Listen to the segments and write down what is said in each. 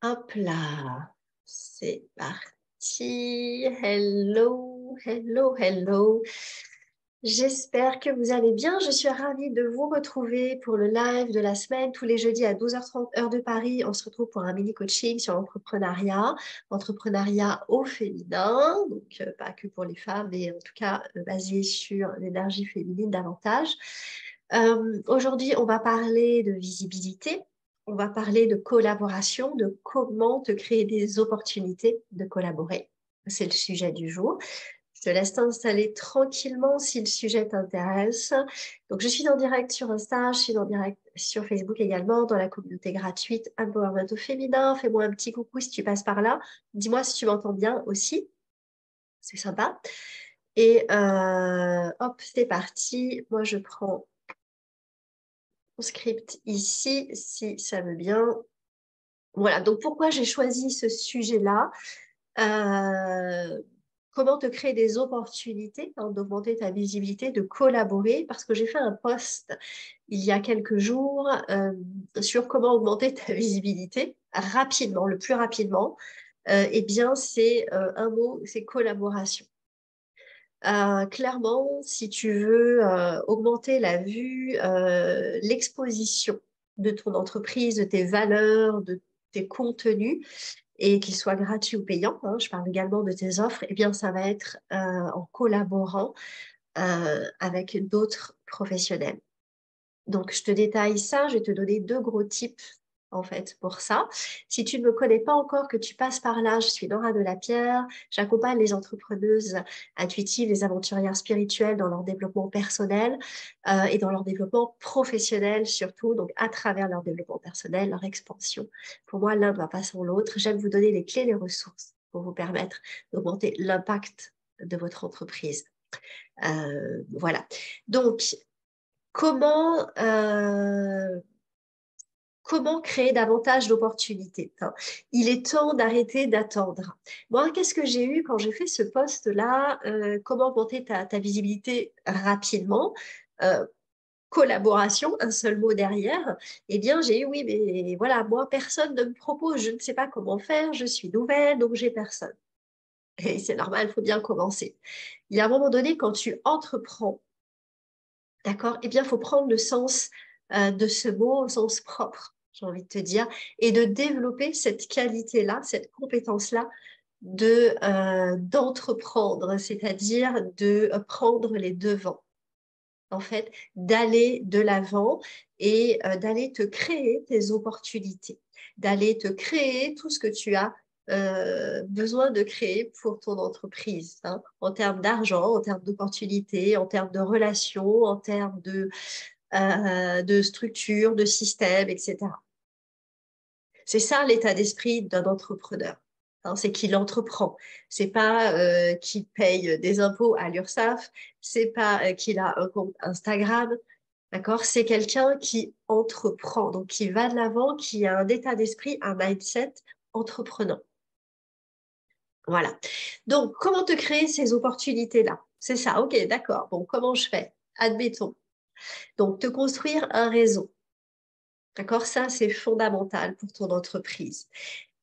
Hop là, c'est parti. Hello, hello, hello. J'espère que vous allez bien. Je suis ravie de vous retrouver pour le live de la semaine. Tous les jeudis à 12h30 heure de Paris, on se retrouve pour un mini coaching sur l'entrepreneuriat, entrepreneuriat au féminin, donc pas que pour les femmes, mais en tout cas basé sur l'énergie féminine davantage. Aujourd'hui, on va parler de visibilité. On va parler de collaboration, de comment te créer des opportunités de collaborer. C'est le sujet du jour. Je te laisse t'installer tranquillement si le sujet t'intéresse. Donc, je suis en direct sur Insta, je suis en direct sur Facebook également, dans la communauté gratuite Empowerment au féminin. Fais-moi un petit coucou si tu passes par là. Dis-moi si tu m'entends bien aussi. C'est sympa. Et hop, c'est parti. Moi, je prends mon script ici, si ça veut bien. Voilà, donc pourquoi j'ai choisi ce sujet-là? Euh, Comment te créer des opportunités, hein, d'augmenter ta visibilité, de collaborer, parce que j'ai fait un post il y a quelques jours sur comment augmenter ta visibilité rapidement, le plus rapidement. Eh bien, c'est un mot, c'est collaboration. Clairement, si tu veux augmenter la vue, l'exposition de ton entreprise, de tes valeurs, de tes contenus, et qu'ils soient gratuits ou payants, hein, je parle également de tes offres, eh bien, ça va être en collaborant avec d'autres professionnels. Donc, je te détaille ça, je vais te donner deux gros tips en fait pour ça. Si tu ne me connais pas encore, que tu passes par là, je suis Laura Delapierre, j'accompagne les entrepreneuses intuitives, les aventurières spirituelles dans leur développement personnel et dans leur développement professionnel surtout, donc à travers leur développement personnel, leur expansion. Pour moi, l'un ne va pas sans l'autre. J'aime vous donner les clés, les ressources pour vous permettre d'augmenter l'impact de votre entreprise. Voilà. Donc, Comment, comment créer davantage d'opportunités, hein. Il est temps d'arrêter d'attendre. Moi, qu'est-ce que j'ai eu quand j'ai fait ce post-là, comment augmenter ta visibilité rapidement? Euh, Collaboration, un seul mot derrière. Eh bien, j'ai eu, oui, mais voilà, moi, personne ne me propose, je ne sais pas comment faire, je suis nouvelle, donc j'ai personne. Et c'est normal, il faut bien commencer. Il y a un moment donné, quand tu entreprends, d'accord? Eh bien, il faut prendre le sens de ce mot au sens propre, j'ai envie de te dire, et de développer cette qualité-là, cette compétence-là d'entreprendre, c'est-à-dire de prendre les devants, en fait, d'aller de l'avant et d'aller te créer tes opportunités, d'aller te créer tout ce que tu as besoin de créer pour ton entreprise, hein, en termes d'argent, en termes d'opportunités, en termes de relations, en termes de structure, de système, etc. C'est ça l'état d'esprit d'un entrepreneur. Hein, c'est qu'il entreprend. C'est pas qu'il paye des impôts à l'URSSAF. C'est pas qu'il a un compte Instagram. D'accord? C'est quelqu'un qui entreprend, donc qui va de l'avant, qui a un état d'esprit, un mindset entreprenant. Voilà. Donc, comment te créer ces opportunités-là? C'est ça, ok, d'accord. Bon, comment je fais? Admettons. Donc, te construire un réseau. D'accord? Ça, c'est fondamental pour ton entreprise.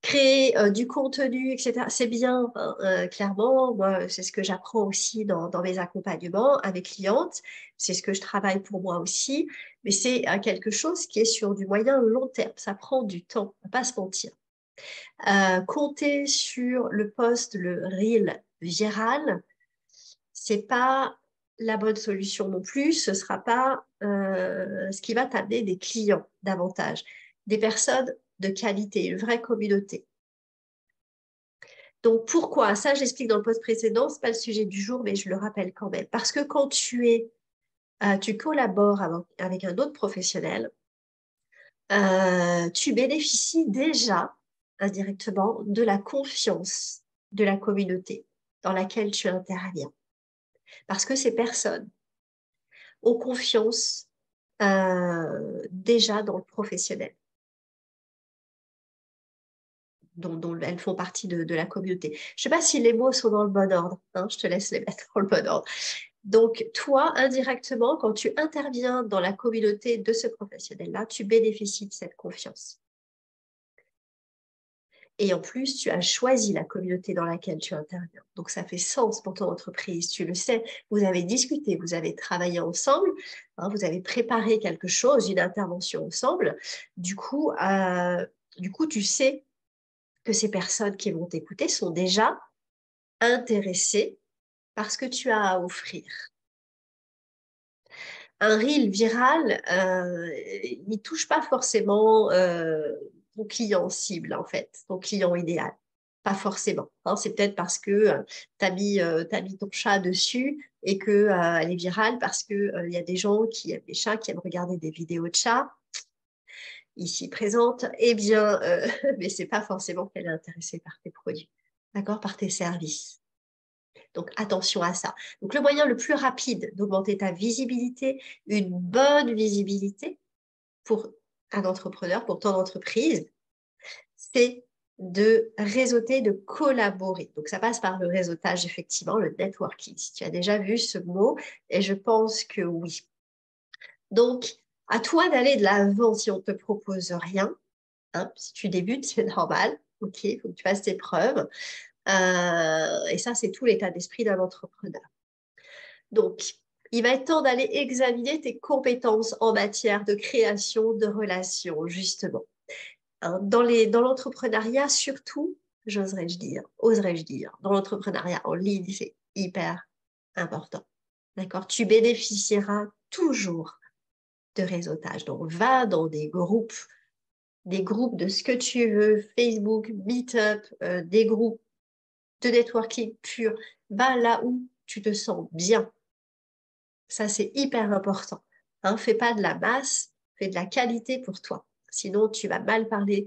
Créer du contenu, etc. C'est bien, hein, clairement. Moi, c'est ce que j'apprends aussi dans mes accompagnements avec clientes. C'est ce que je travaille pour moi aussi. Mais c'est quelque chose qui est sur du moyen long terme. Ça prend du temps, on va pas se mentir. Compter sur le post, le reel viral, c'est pas la bonne solution non plus. Ce sera pas ce qui va t'amener des clients davantage, des personnes de qualité, une vraie communauté. Donc pourquoi? Ça, j'explique dans le post précédent, c'est pas le sujet du jour, mais je le rappelle quand même. Parce que quand tu collabores avec un autre professionnel, tu bénéficies déjà indirectement de la confiance de la communauté dans laquelle tu interviens. Parce que ces personnes ont confiance déjà dans le professionnel, dont elles font partie de la communauté. Je ne sais pas si les mots sont dans le bon ordre, hein, je te laisse les mettre dans le bon ordre. Donc, toi, indirectement, quand tu interviens dans la communauté de ce professionnel-là, tu bénéficies de cette confiance. Et en plus, tu as choisi la communauté dans laquelle tu interviens. Donc, ça fait sens pour ton entreprise. Tu le sais, vous avez discuté, vous avez travaillé ensemble, hein, vous avez préparé quelque chose, une intervention ensemble. Du coup, tu sais que ces personnes qui vont t'écouter sont déjà intéressées par ce que tu as à offrir. Un reel viral, il ne touche pas forcément ton client cible, en fait, ton client idéal. Pas forcément. Hein. C'est peut-être parce que tu as mis ton chat dessus et qu'elle est virale parce qu'il y a des gens qui aiment les chats, qui aiment regarder des vidéos de chats ici présentes. Eh bien, mais ce n'est pas forcément qu'elle est intéressée par tes produits, d'accord, par tes services. Donc, attention à ça. Donc, le moyen le plus rapide d'augmenter ta visibilité, une bonne visibilité pour un entrepreneur, pour ton entreprise, c'est de réseauter, de collaborer. Donc, ça passe par le réseautage, effectivement, le networking. Si tu as déjà vu ce mot, et je pense que oui. Donc, à toi d'aller de l'avant si on ne te propose rien. Hein, si tu débutes, c'est normal. OK, il faut que tu fasses tes preuves. Et ça, c'est tout l'état d'esprit d'un entrepreneur. Donc, il va être temps d'aller examiner tes compétences en matière de création de relations, justement. Hein, dans l'entrepreneuriat, surtout, oserais-je dire, dans l'entrepreneuriat en ligne, c'est hyper important. D'accord? Tu bénéficieras toujours de réseautage. Donc, va dans des groupes de ce que tu veux, Facebook, Meetup, des groupes de networking pur. Va là où tu te sens bien. Ça, c'est hyper important. Hein, fais pas de la masse, fais de la qualité pour toi. Sinon, tu vas mal parler,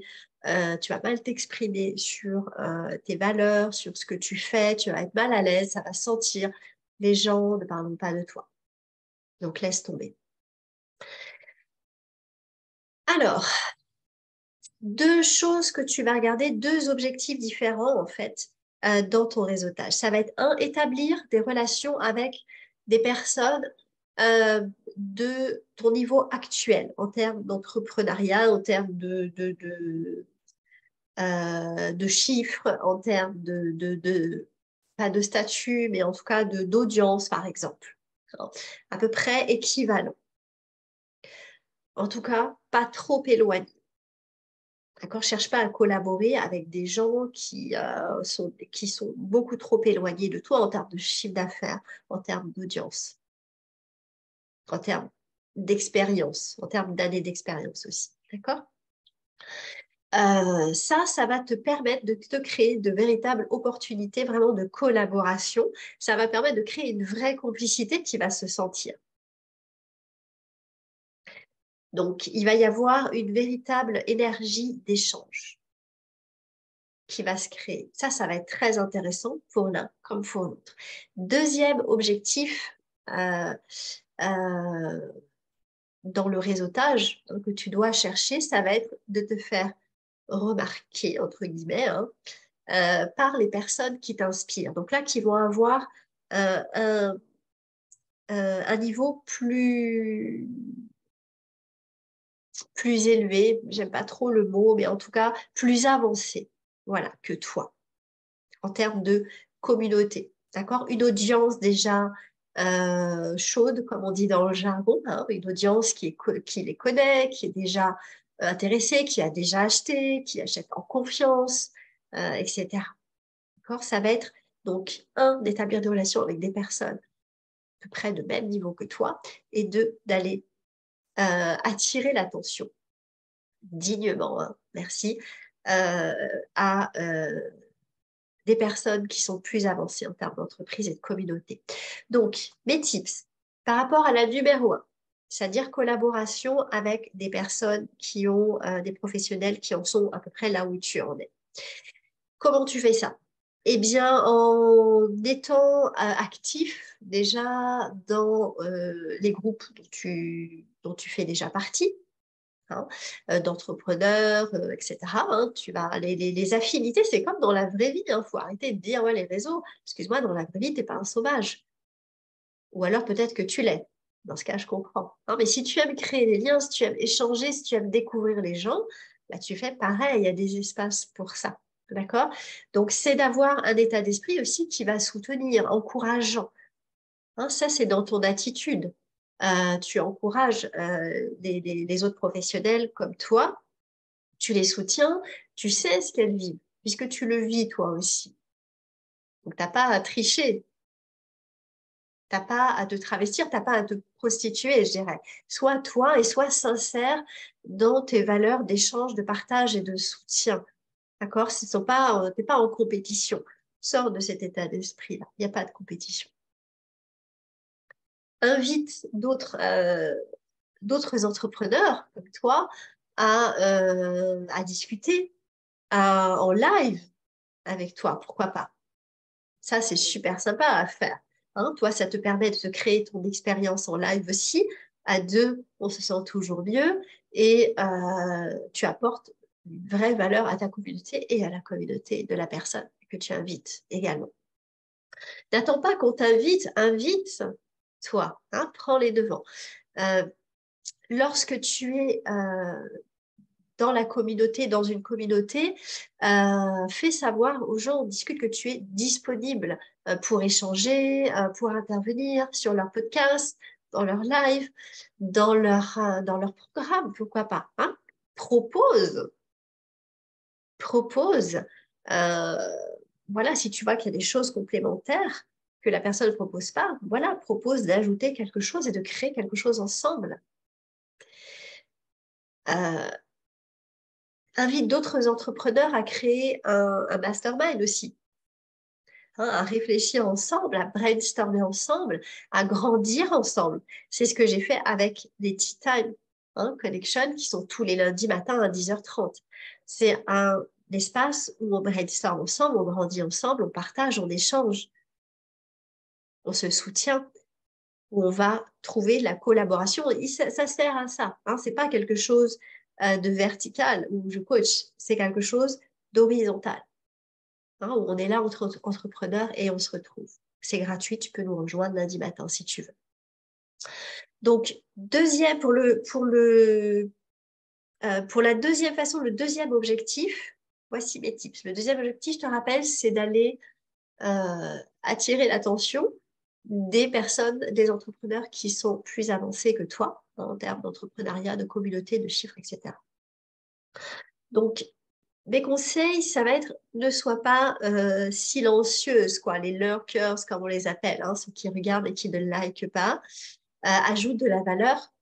tu vas mal t'exprimer sur tes valeurs, sur ce que tu fais, tu vas être mal à l'aise, ça va sentir. Les gens ne parlent pas de toi. Donc, laisse tomber. Alors, deux choses que tu vas regarder, deux objectifs différents en fait dans ton réseautage. Ça va être établir des relations avec des personnes de ton niveau actuel en termes d'entrepreneuriat, en termes de chiffres, en termes pas de statut, mais en tout cas d'audience par exemple. Hein, à peu près équivalent. En tout cas, pas trop éloigné. D'accord? Cherche pas à collaborer avec des gens qui sont beaucoup trop éloignés de toi en termes de chiffre d'affaires, en termes d'audience, en termes d'expérience, en termes d'années d'expérience aussi. D'accord? Ça va te permettre de te créer de véritables opportunités vraiment de collaboration. Ça va permettre de créer une vraie complicité qui va se sentir. Donc, il va y avoir une véritable énergie d'échange qui va se créer. Ça va être très intéressant pour l'un comme pour l'autre. Deuxième objectif dans le réseautage que tu dois chercher, ça va être de te faire remarquer, entre guillemets, hein, par les personnes qui t'inspirent. Donc là, qui vont avoir un niveau plus élevé, j'aime pas trop le mot, mais en tout cas plus avancé, voilà, que toi, en termes de communauté. D'accord? Une audience déjà chaude, comme on dit dans le jargon, hein, une audience qui les connaît, qui est déjà intéressée, qui a déjà acheté, qui achète en confiance, etc. D'accord? Ça va être donc, d'établir des relations avec des personnes à peu près de même niveau que toi, et d'aller attirer l'attention dignement, hein, merci, à des personnes qui sont plus avancées en termes d'entreprise et de communauté. Donc, mes tips par rapport à la numéro 1, c'est-à-dire collaboration avec des personnes qui ont des professionnels qui en sont à peu près là où tu en es. Comment tu fais ça? Eh bien, en étant actif déjà dans les groupes dont tu fais déjà partie, hein, d'entrepreneurs, etc. Hein, les affinités, c'est comme dans la vraie vie. Il faut arrêter de dire, ouais, les réseaux, excuse-moi, dans la vraie vie, tu n'es pas un sauvage. Ou alors peut-être que tu l'es. Dans ce cas, je comprends. Hein, mais si tu aimes créer des liens, si tu aimes échanger, si tu aimes découvrir les gens, bah, tu fais pareil, il y a des espaces pour ça. D'accord? Donc, c'est d'avoir un état d'esprit aussi qui va soutenir, encourageant. Hein, ça, c'est dans ton attitude. Tu encourages les autres professionnels comme toi, tu les soutiens, tu sais ce qu'elles vivent, puisque tu le vis toi aussi. Donc, tu n'as pas à tricher, tu n'as pas à te travestir, tu n'as pas à te prostituer, je dirais. Sois toi et sois sincère dans tes valeurs d'échange, de partage et de soutien. D'accord? T'es pas en compétition. Sors de cet état d'esprit-là. Il n'y a pas de compétition. Invite d'autres entrepreneurs comme toi à discuter en live avec toi. Pourquoi pas? Ça, c'est super sympa à faire. Hein, toi, ça te permet de te créer ton expérience en live aussi. À deux, on se sent toujours mieux et tu apportes une vraie valeur à ta communauté et à la communauté de la personne que tu invites également. N'attends pas qu'on t'invite, invite-toi, hein, prends les devants. Euh, Lorsque tu es dans la communauté, dans une communauté, fais savoir aux gens, on discute que tu es disponible pour échanger, pour intervenir sur leur podcast, dans leur live, dans leur programme, pourquoi pas, hein? Propose, propose. Euh, voilà, si tu vois qu'il y a des choses complémentaires que la personne ne propose pas, voilà, propose d'ajouter quelque chose et de créer quelque chose ensemble. Euh, Invite d'autres entrepreneurs à créer un mastermind aussi, hein, à réfléchir ensemble, à brainstormer ensemble, à grandir ensemble. C'est ce que j'ai fait avec les Tea Time Connection qui sont tous les lundis matins à 10h30. C'est un espace où on brainstorm ensemble, on grandit ensemble, on partage, on échange, on se soutient, où on va trouver de la collaboration. Et ça sert à ça. Hein. C'est pas quelque chose de vertical où je coach, c'est quelque chose d'horizontal. Hein, où on est là entre entrepreneurs et on se retrouve. C'est gratuit, tu peux nous rejoindre lundi matin si tu veux. Donc, pour la deuxième façon, le deuxième objectif, voici mes tips. Le deuxième objectif, je te rappelle, c'est d'aller attirer l'attention des personnes, des entrepreneurs qui sont plus avancés que toi en termes d'entrepreneuriat, de communauté, de chiffres, etc. Donc, mes conseils, ça va être ne sois pas silencieuse, quoi, les lurkers, comme on les appelle, hein, ceux qui regardent et qui ne likent pas. Ajoute de la valeur,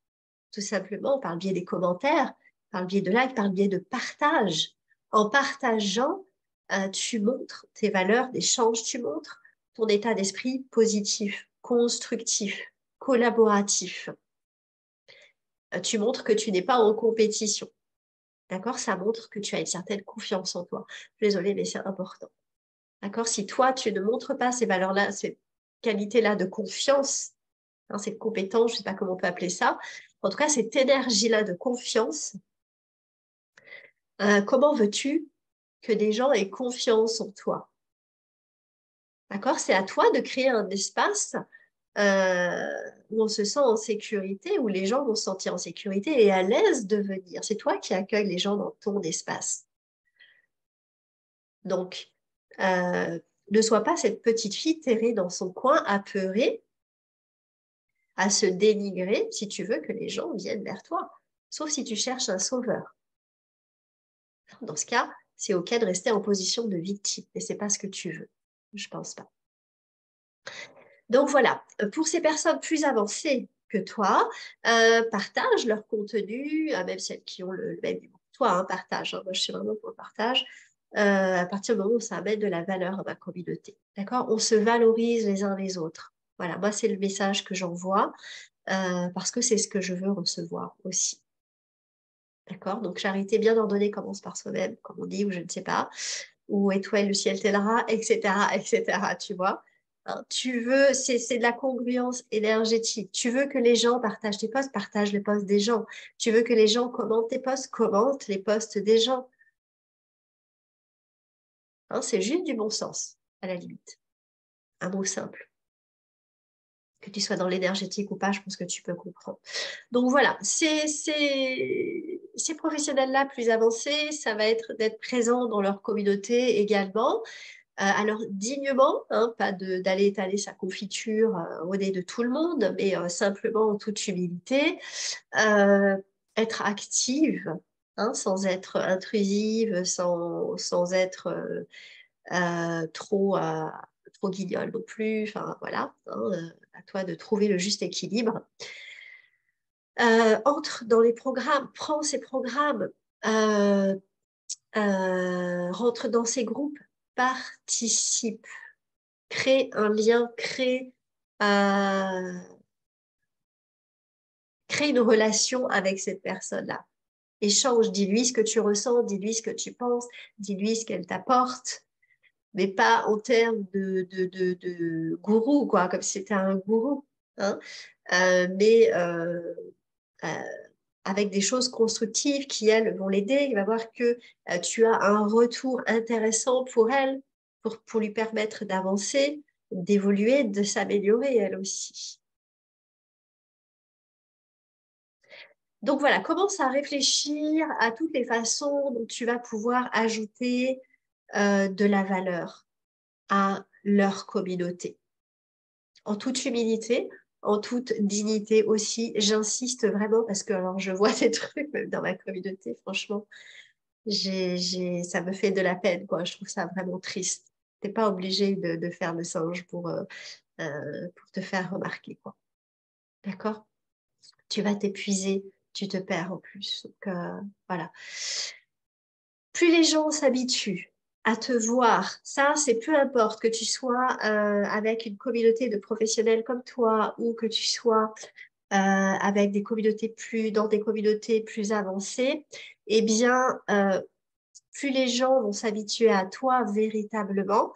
tout simplement, par le biais des commentaires, par le biais de likes, par le biais de partage. En partageant, tu montres tes valeurs d'échange, tu montres ton état d'esprit positif, constructif, collaboratif. Tu montres que tu n'es pas en compétition. D'accord? Ça montre que tu as une certaine confiance en toi. Désolée, mais c'est important. D'accord? Si toi, tu ne montres pas ces valeurs-là, ces qualités-là de confiance, hein, cette compétence, je ne sais pas comment on peut appeler ça, en tout cas, cette énergie-là de confiance, comment veux-tu que des gens aient confiance en toi? D'accord? C'est à toi de créer un espace où on se sent en sécurité, où les gens vont se sentir en sécurité et à l'aise de venir. C'est toi qui accueilles les gens dans ton espace. Donc, ne sois pas cette petite fille terrée dans son coin, apeurée, à se dénigrer si tu veux que les gens viennent vers toi. Sauf si tu cherches un sauveur. Dans ce cas, c'est OK de rester en position de victime, mais c'est pas ce que tu veux. Je pense pas. Donc voilà, pour ces personnes plus avancées que toi, partage leur contenu, même celles qui ont le même niveau que toi, hein, partage. Hein. Moi, je suis vraiment pour le partage. À partir du moment où ça amène de la valeur à ma communauté. D'accord? On se valorise les uns les autres. Voilà, moi, c'est le message que j'envoie parce que c'est ce que je veux recevoir aussi. D'accord? Donc, charité bien ordonnée commence par soi-même, comme on dit, ou je ne sais pas, ou étoile, le ciel t'aidera, etc., etc., tu vois? Hein, tu veux, c'est de la congruence énergétique. Tu veux que les gens partagent tes posts, partage les posts des gens. Tu veux que les gens commentent tes posts, commente les posts des gens. Hein, c'est juste du bon sens, à la limite. Un mot simple. Que tu sois dans l'énergétique ou pas, je pense que tu peux comprendre. Donc voilà, c'est ces professionnels-là plus avancés, ça va être d'être présents dans leur communauté également. Alors, dignement, hein, pas d'aller étaler sa confiture au nez de tout le monde, mais simplement en toute humilité, être active, hein, sans être intrusive, sans être trop guignol non plus. Enfin, voilà, hein, à toi de trouver le juste équilibre. Entre dans les programmes, prends ces programmes, euh, rentre dans ces groupes, participe, crée un lien, euh, crée une relation avec cette personne-là. Échange, dis-lui ce que tu ressens, dis-lui ce que tu penses, dis-lui ce qu'elle t'apporte, mais pas en termes de gourou, quoi, comme si c'était un gourou, hein, mais euh, avec des choses constructives qui, elles, vont l'aider. Il va voir que tu as un retour intéressant pour elle, pour lui permettre d'avancer, d'évoluer, de s'améliorer, elle aussi. Donc voilà, commence à réfléchir à toutes les façons dont tu vas pouvoir ajouter de la valeur à leur communauté. En toute humilité, en toute dignité aussi. J'insiste vraiment parce que alors je vois ces trucs même dans ma communauté, franchement, ça me fait de la peine, quoi. Je trouve ça vraiment triste. T'es pas obligé de faire le singe pour te faire remarquer, quoi. D'accord? Tu vas t'épuiser, tu te perds en plus. Donc, voilà. Plus les gens s'habituent à te voir, ça, c'est peu importe que tu sois avec une communauté de professionnels comme toi ou que tu sois avec dans des communautés plus avancées, eh bien, plus les gens vont s'habituer à toi véritablement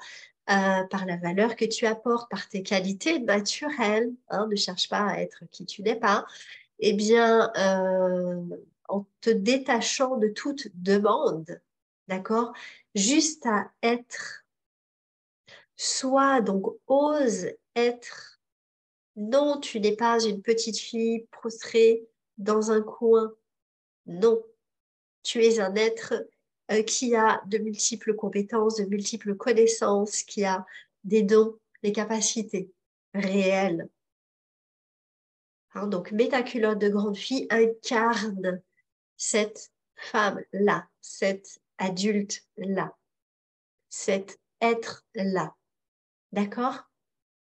par la valeur que tu apportes, par tes qualités naturelles, hein, ne cherche pas à être qui tu n'es pas, eh bien, en te détachant de toute demande, d'accord, juste à être, sois donc ose être. Non, tu n'es pas une petite fille prostrée dans un coin. Non, tu es un être qui a de multiples compétences, de multiples connaissances, qui a des dons, des capacités réelles. Hein, donc, mets ta culotte de grande fille, incarne cette femme-là, cet adulte-là, cet être-là. D'accord?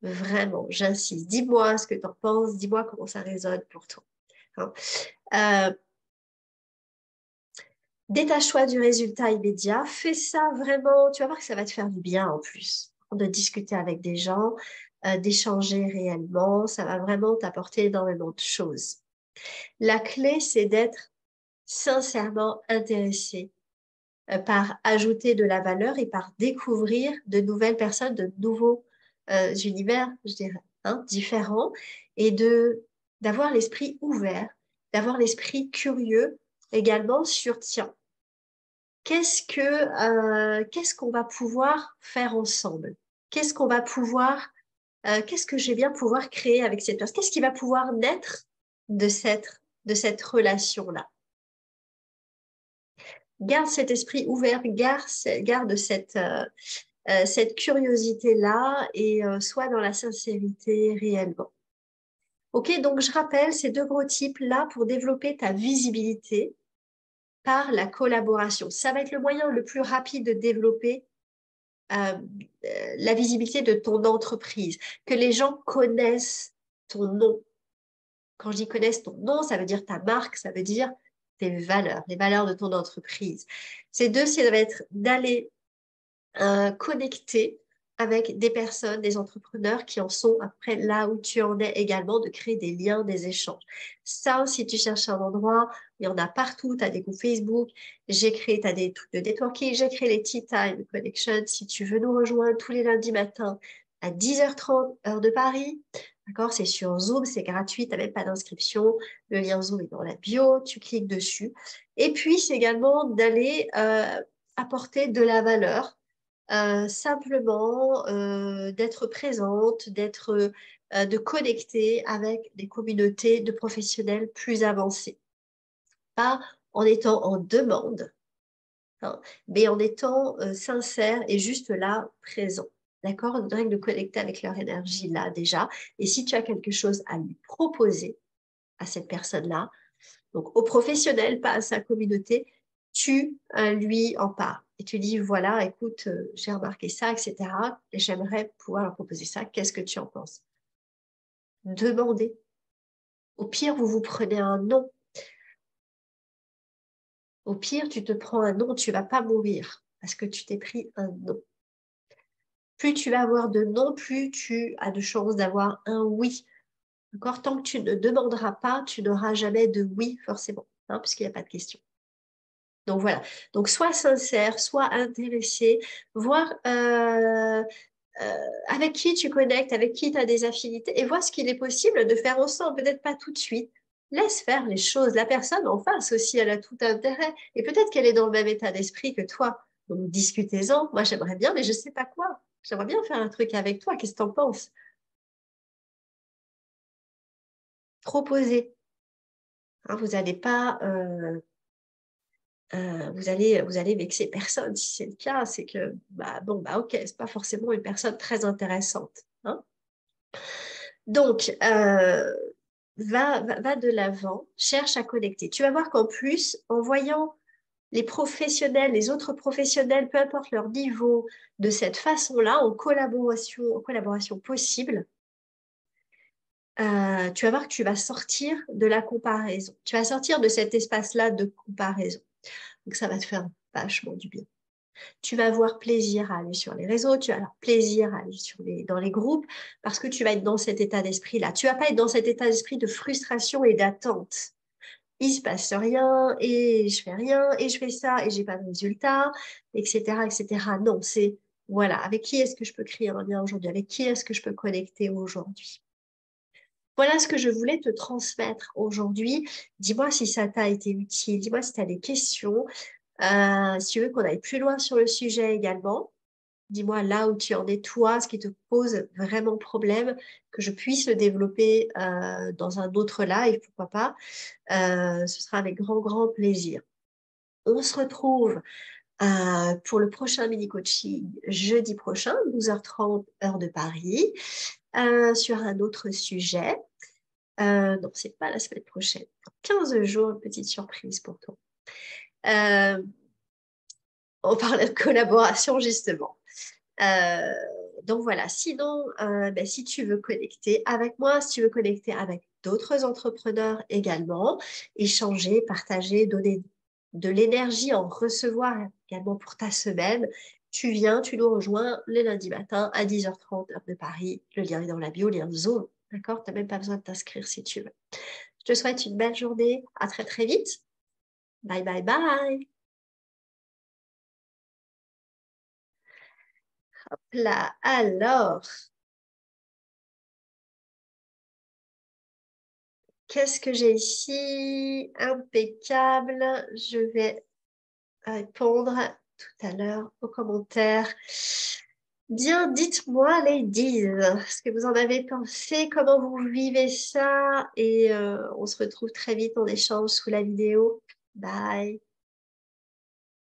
Vraiment, j'insiste. Dis-moi ce que tu en penses, dis-moi comment ça résonne pour toi. Hein. Euh, Détache-toi du résultat immédiat. Fais ça vraiment. Tu vas voir que ça va te faire du bien en plus. De discuter avec des gens, d'échanger réellement. Ça va vraiment t'apporter énormément de choses. La clé, c'est d'être sincèrement intéressé par ajouter de la valeur et par découvrir de nouvelles personnes, de nouveaux univers, je dirais, hein, différents, et d'avoir l'esprit ouvert, d'avoir l'esprit curieux également sur, tiens, qu'est-ce qu'on va pouvoir faire ensemble? Qu'est-ce que je vais bien pouvoir créer avec cette personne? Qu'est-ce qui va pouvoir naître de cette relation-là? Garde cet esprit ouvert, garde cette curiosité-là et sois dans la sincérité réellement. Ok, donc je rappelle ces deux gros types-là pour développer ta visibilité par la collaboration. Ça va être le moyen le plus rapide de développer euh, la visibilité de ton entreprise, que les gens connaissent ton nom. Quand je dis connaissent ton nom, ça veut dire ta marque, ça veut dire tes valeurs, les valeurs de ton entreprise. Ces deux, ça va être d'aller connecter avec des personnes, des entrepreneurs qui en sont après là où tu en es également, de créer des liens, des échanges. Ça, si tu cherches un endroit, il y en a partout, tu as des groupes Facebook, tu as des trucs de networking, j'ai créé les Tea Time Connection. Si tu veux nous rejoindre tous les lundis matins à 10h30, heure de Paris, d'accord, c'est sur Zoom, c'est gratuit, tu n'as même pas d'inscription, le lien Zoom est dans la bio, tu cliques dessus. Et puis, c'est également d'aller apporter de la valeur simplement d'être présente, de connecter avec des communautés de professionnels plus avancés. Pas en étant en demande, hein, mais en étant sincère et juste là, présent. D'accord? Une règle de connecter avec leur énergie là déjà. Et si tu as quelque chose à lui proposer à cette personne-là, donc au professionnel, pas à sa communauté, tu lui en parles. Et tu dis, voilà, écoute, j'ai remarqué ça, etc. Et j'aimerais pouvoir leur proposer ça. Qu'est-ce que tu en penses? Demandez. Au pire, vous vous prenez un non. Au pire, tu te prends un non, tu vas pas mourir parce que tu t'es pris un non. Plus tu vas avoir de non, plus tu as de chances d'avoir un oui. D'accord? Tant que tu ne demanderas pas, tu n'auras jamais de oui forcément, hein, puisqu'il n'y a pas de question. Donc voilà. Donc sois sincère, sois intéressé, voir avec qui tu connectes, avec qui tu as des affinités et vois ce qu'il est possible de faire ensemble. Peut-être pas tout de suite. Laisse faire les choses. La personne en face aussi, elle a tout intérêt. Et peut-être qu'elle est dans le même état d'esprit que toi. Donc discutez-en. Moi, j'aimerais bien, mais je ne sais pas quoi. J'aimerais bien faire un truc avec toi. Qu'est-ce que tu en penses? Proposer. Hein, vous n'allez pas vous allez vexer personne. Si c'est le cas, c'est que, bah, bon, bah, ok, c'est pas forcément une personne très intéressante. Hein. Donc, va de l'avant, cherche à connecter. Tu vas voir qu'en plus, en voyant les professionnels, les autres professionnels, peu importe leur niveau, de cette façon-là, en collaboration possible, tu vas voir que tu vas sortir de la comparaison. Tu vas sortir de cet espace-là de comparaison. Donc, ça va te faire vachement du bien. Tu vas avoir plaisir à aller sur les réseaux, tu vas avoir plaisir à aller dans les groupes, parce que tu vas être dans cet état d'esprit-là. Tu vas pas être dans cet état d'esprit de frustration et d'attente. Il se passe rien, et je fais rien, et je fais ça, et j'ai pas de résultat, etc., etc. Non, c'est, voilà, avec qui est-ce que je peux créer un lien aujourd'hui? Avec qui est-ce que je peux connecter aujourd'hui? Voilà ce que je voulais te transmettre aujourd'hui. Dis-moi si ça t'a été utile, dis-moi si tu as des questions. Si tu veux qu'on aille plus loin sur le sujet également, dis-moi là où tu en es toi, ce qui te pose vraiment problème, que je puisse le développer dans un autre live, pourquoi pas. Ce sera avec grand, grand plaisir. On se retrouve pour le prochain mini-coaching jeudi prochain, 12h30 heure de Paris, sur un autre sujet. Non, c'est pas la semaine prochaine. Dans 15 jours, une petite surprise pour toi. Euh, on parlait de collaboration justement. Euh, donc voilà, sinon, ben, si tu veux connecter avec moi, si tu veux connecter avec d'autres entrepreneurs également, échanger, partager, donner de l'énergie, en recevoir également pour ta semaine, tu viens, tu nous rejoins les lundis matins à 10h30 heure de Paris. Le lien est dans la bio, lien Zoom. D'accord? Tu n'as même pas besoin de t'inscrire si tu veux. Je te souhaite une belle journée. À très très vite. Bye bye bye. Là, alors, qu'est-ce que j'ai ici? Impeccable. Je vais répondre tout à l'heure aux commentaires. Bien, dites-moi, ladies, ce que vous en avez pensé, comment vous vivez ça, et on se retrouve très vite en échange sous la vidéo. Bye.